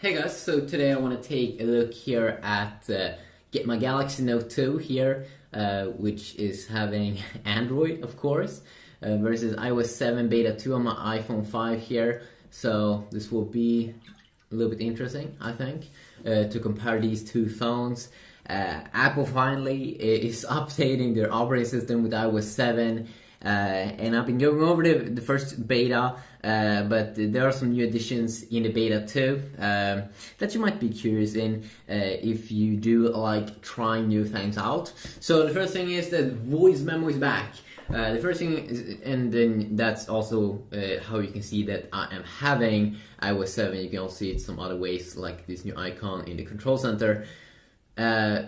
Hey guys, so today I want to take a look here at get my Galaxy Note 2 here, which is having Android, of course, versus iOS 7 Beta 2 on my iPhone 5 here. So this will be a little bit interesting, I think, to compare these two phones. Apple finally is updating their operating system with iOS 7. And I've been going over the first beta, but there are some new additions in the beta too that you might be curious in if you do like trying new things out. So the first thing is that voice memo is back. The first thing is, and then that's also how you can see that I am having iOS 7. You can also see it some other ways, like this new icon in the control center.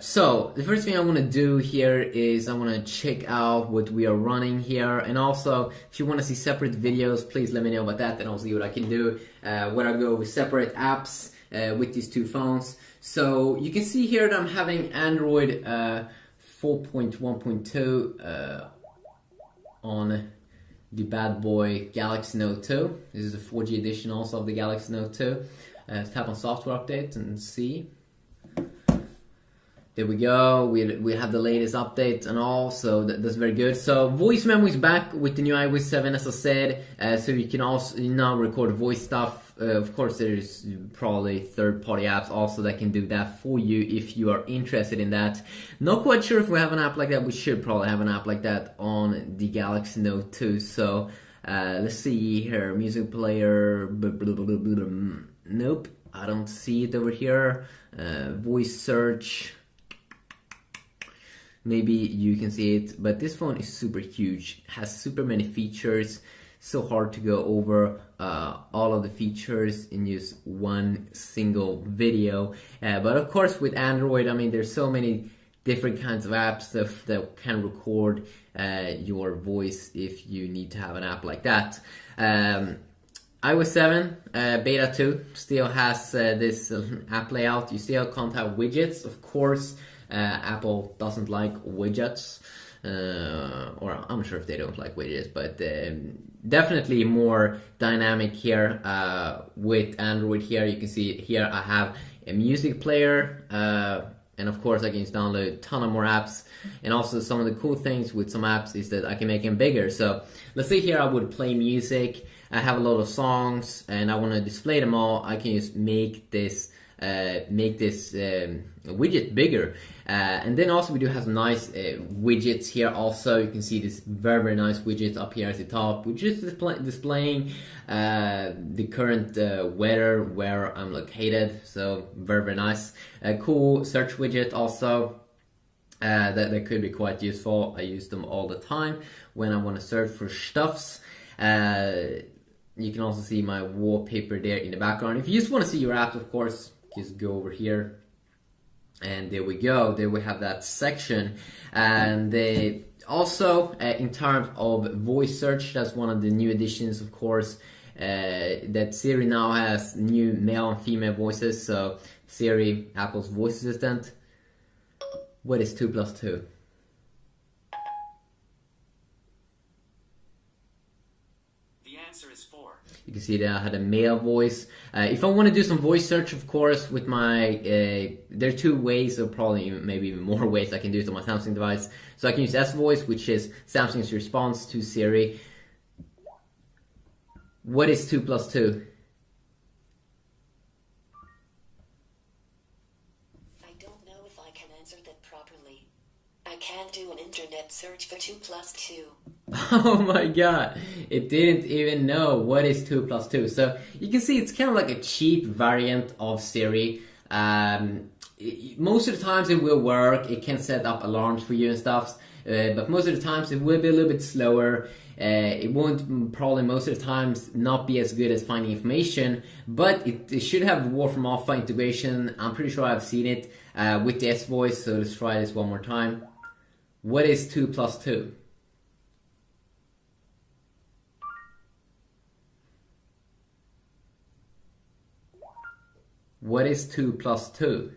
So the first thing I want to do here is I want to check out what we are running here, and also if you want to see separate videos, please let me know about that and I'll see what I can do when I go with separate apps with these two phones. So you can see here that I'm having Android 4.1.2 on the bad boy Galaxy Note 2. This is a 4G edition also of the Galaxy Note 2. Tap on software update and see. There we go, we have the latest update and all, so that's very good. So voice memo is back with the new iOS 7, as I said, so you can also now record voice stuff. Of course, there's probably third-party apps also that can do that for you if you are interested in that. Not quite sure if we have an app like that. We should probably have an app like that on the Galaxy Note 2. So let's see here, music player, nope, I don't see it over here. Voice search. Maybe you can see it, but this phone is super huge, has super many features, so hard to go over all of the features in just one single video. But of course with Android, I mean, there's so many different kinds of apps that can record your voice if you need to have an app like that. iOS 7 Beta 2 still has this app layout. You still can't have widgets, of course. Apple doesn't like widgets, or I'm sure if they don't like widgets, but definitely more dynamic here with Android. Here you can see here I have a music player, and of course I can just download a ton of more apps. And also some of the cool things with some apps is that I can make them bigger. So let's say here I would play music. I have a lot of songs and I want to display them all. I can just make this widget bigger, and then also we do have some nice widgets here. Also you can see this very nice widget up here at the top, which is displaying the current weather where I'm located. So very nice. Cool search widget also. That could be quite useful. I use them all the time when I want to search for stuffs. You can also see my wallpaper there in the background. If you just want to see your apps, of course, just go over here. And there we go. There we have that section. And also, in terms of voice search, that's one of the new additions, of course. That Siri now has new male and female voices. So Siri, Apple's voice assistant. What is 2 plus 2? The answer is 4. You can see that I had a male voice. If I want to do some voice search, of course, with my there are two ways, or probably maybe even more ways I can do it on my Samsung device. So I can use S Voice, which is Samsung's response to Siri. What is 2 plus 2? I don't know if I can answer that properly. I can't do an internet search for 2 plus 2. Oh my god, it didn't even know what is 2 plus 2. So you can see it's kind of like a cheap variant of Siri. Most of the times it will work, it can set up alarms for you and stuff, but most of the times it will be a little bit slower. It won't probably most of the times not be as good as finding information, but it should have Wolfram from Alpha integration. I'm pretty sure I've seen it with the S Voice, so let's try this one more time. What is 2 plus 2? What is 2 plus 2?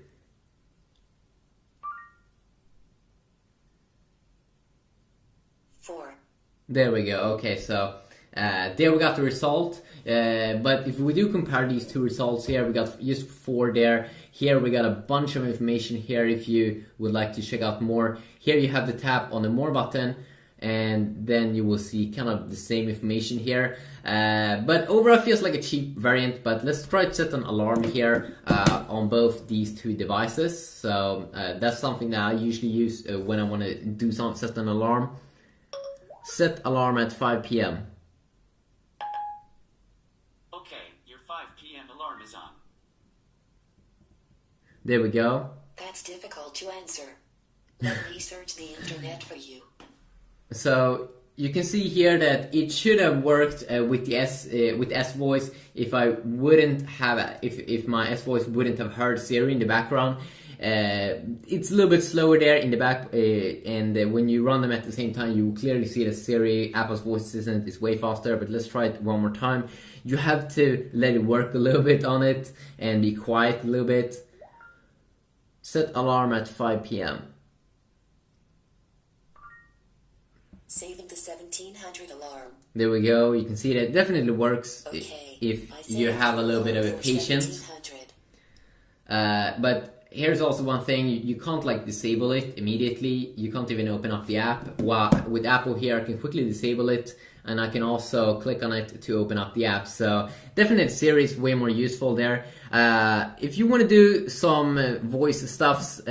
There we go. Okay, so There we got the result. But if we do compare these two results here, we got just 4 there. Here we got a bunch of information here if you would like to check out more. Here you have the tap on the more button, and then you will see kind of the same information here. But overall feels like a cheap variant, but let's try to set an alarm here on both these two devices. So that's something that I usually use when I want to do set an alarm. Set alarm at 5 p.m. Okay, your 5 p.m. alarm is on. There we go. That's difficult to answer. Let me search the internet for you. So you can see here that it should have worked with the S voice if I wouldn't have if my S voice wouldn't have heard Siri in the background. It's a little bit slower there in the back, and when you run them at the same time, you clearly see that Siri, Apple's voice assistant, is way faster. But let's try it one more time. You have to let it work a little bit on it and be quiet a little bit. Set alarm at 5 p.m. Saving the 1700 alarm. There we go. You can see that it definitely works Okay, if you have a little bit of patience. But here's also one thing: you can't like disable it immediately. You can't even open up the app. While with Apple here, I can quickly disable it, and I can also click on it to open up the app. So definitely Siri is way more useful there. If you want to do some voice stuffs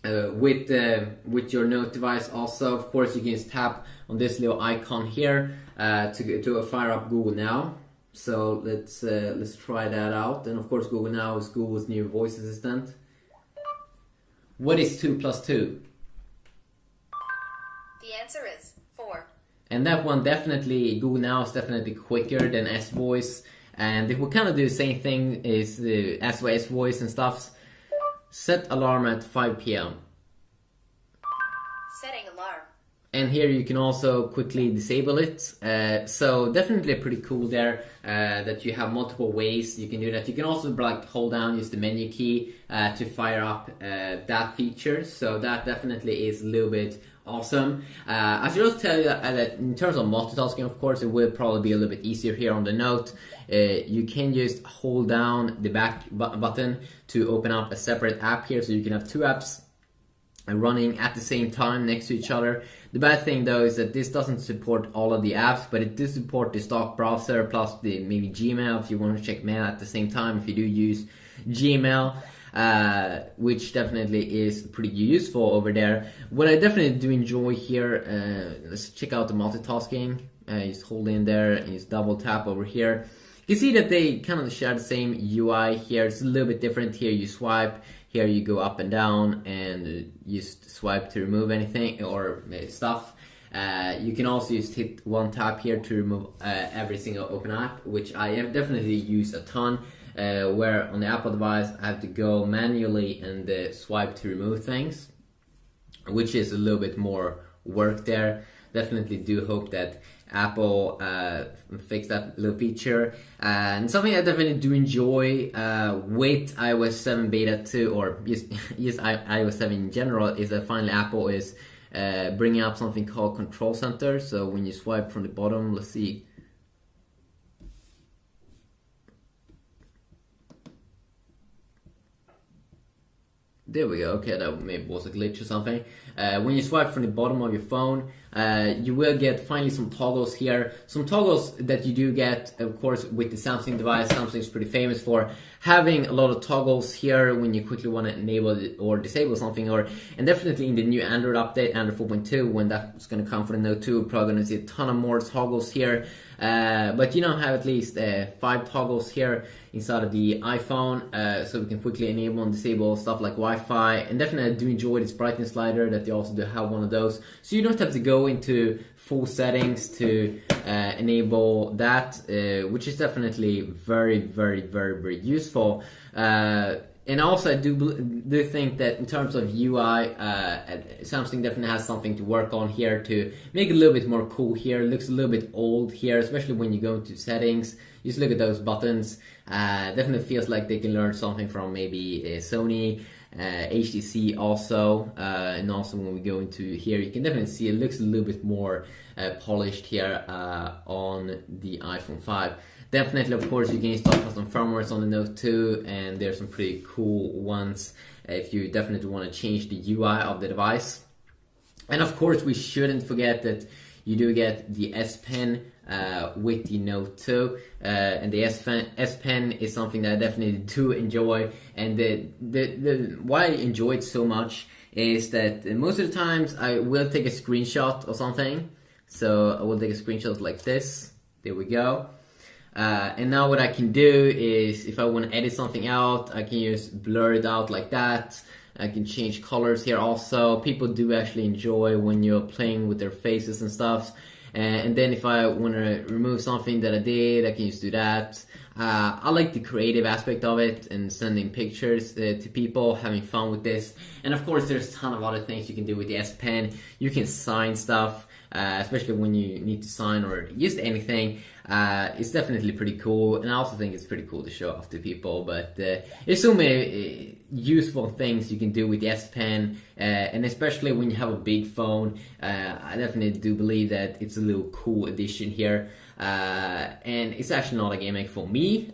with your Note device, also of course you can just tap on this little icon here to fire up Google Now. So let's try that out. And of course Google Now is Google's new voice assistant. What is 2 plus 2? The answer is 4. And that one definitely, Google Now is definitely quicker than S Voice, and it will kind of do the same thing as the S Voice and stuff. Set alarm at 5 p.m. Setting alarm. And here you can also quickly disable it. So definitely pretty cool there that you have multiple ways you can do that. You can also like hold down, use the menu key to fire up that feature. So that definitely is a little bit awesome. I should also tell you that in terms of multitasking, of course, it will probably be a little bit easier here on the Note. You can just hold down the back button to open up a separate app here, so you can have 2 apps running at the same time next to each other. The bad thing though is that this doesn't support all of the apps, but it does support the stock browser plus the maybe Gmail if you want to check mail at the same time, if you do use Gmail. Which definitely is pretty useful over there. What I definitely do enjoy here, let's check out the multitasking. Just hold in there and just double tap over here. You can see that they kind of share the same UI here. It's a little bit different here. You swipe, here you go up and down, and you swipe to remove anything or stuff. You can also just hit one tap here to remove every single open app, which I have definitely used a ton. Where on the Apple device I have to go manually and swipe to remove things, which is a little bit more work there. Definitely do hope that Apple fix that little feature. And something I definitely do enjoy with iOS 7 Beta 2, or just iOS 7 in general, is that finally Apple is bringing up something called Control Center. So when you swipe from the bottom, let's see. There we go. Okay, that maybe was a glitch or something. When you swipe from the bottom of your phone, you will get finally some toggles here. Some toggles that you do get, of course, with the Samsung device. Samsung is pretty famous for having a lot of toggles here when you quickly want to enable or disable something. And definitely in the new Android update, Android 4.2, when that's going to come for the Note 2, we're probably going to see a ton of more toggles here. But you now have at least 5 toggles here inside of the iPhone, so we can quickly enable and disable stuff like Wi-Fi. And definitely I do enjoy this brightness slider that they also do have one of those, so you don't have to go into full settings to enable that, which is definitely very useful. And also I do think that in terms of UI, Samsung definitely has something to work on here to make it a little bit more cool here. It looks a little bit old here, especially when you go into settings. Just look at those buttons. Definitely feels like they can learn something from maybe Sony. HTC also, and also when we go into here, you can definitely see it looks a little bit more polished here on the iPhone 5. Definitely, of course, you can install custom firmwares on the Note 2, and there's some pretty cool ones if you definitely want to change the UI of the device. And of course, we shouldn't forget that you do get the S Pen with the Note 2, and the S Pen is something that I definitely do enjoy. And the why I enjoy it so much is that most of the times I will take a screenshot or something. So I will take a screenshot like this. There we go. And now what I can do is, if I want to edit something out, I can just blur it out like that. I can change colors here also. People do actually enjoy when you're playing with their faces and stuff. And then if I want to remove something that I did, I can just do that. I like the creative aspect of it and sending pictures to people, having fun with this. And of course, there's a ton of other things you can do with the S Pen. You can sign stuff, especially when you need to sign or just anything. It's definitely pretty cool, and I also think it's pretty cool to show off to people. But there's so many useful things you can do with the S Pen, and especially when you have a big phone, I definitely do believe that it's a little cool addition here. And it's actually not a gimmick for me,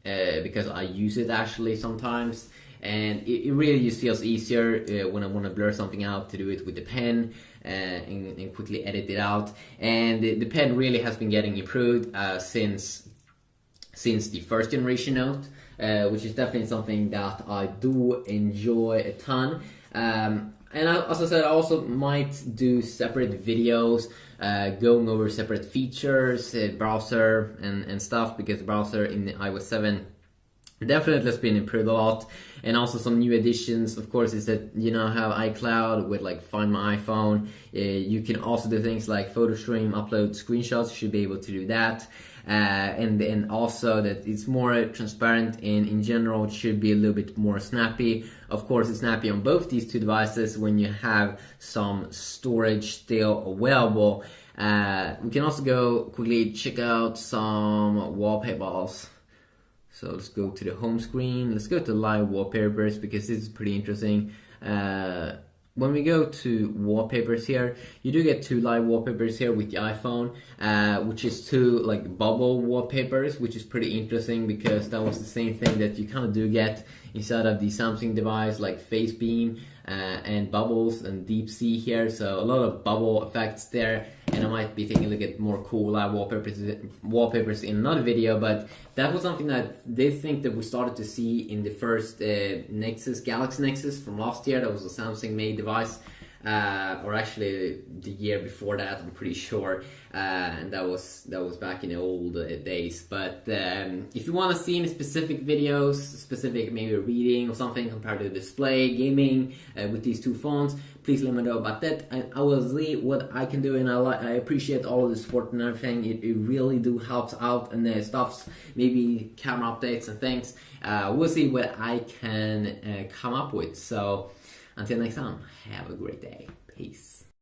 because I use it actually sometimes, and it really just feels easier when I want to blur something out to do it with the pen. And quickly edit it out, and the pen really has been getting improved since the first generation Note, which is definitely something that I do enjoy a ton. And as I said, I also might do separate videos going over separate features, browser and stuff, because the browser in the iOS 7 definitely has been improved a lot. And also some new additions, of course, is that you now have iCloud with like Find My iPhone. You can also do things like photo stream, upload screenshots. You should be able to do that. And also that it's more transparent, and in general it should be a little bit more snappy. Of course, it's snappy on both these two devices when you have some storage still available. We can also go quickly check out some wallpapers. So let's go to the home screen. Let's go to live wallpapers, because this is pretty interesting. When we go to wallpapers here, you do get two live wallpapers here with the iPhone, which is two like bubble wallpapers, which is pretty interesting, because that was the same thing that you kind of do get inside of the Samsung device, like face beam and bubbles and deep sea here. So a lot of bubble effects there, and I might be taking a look at more cool live wallpapers in another video. But that was something that they think that we started to see in the first Galaxy Nexus from last year. That was a Samsung made device, or actually the year before that, I'm pretty sure, and that was back in the old days. But if you want to see any specific videos, specific maybe reading or something compared to display, gaming with these two phones, please let me know about that, and I will see what I can do. And I appreciate all of the support and everything. It really do helps out, and the stuffs, maybe camera updates and things. We'll see what I can come up with. So until next time, have a great day. Peace.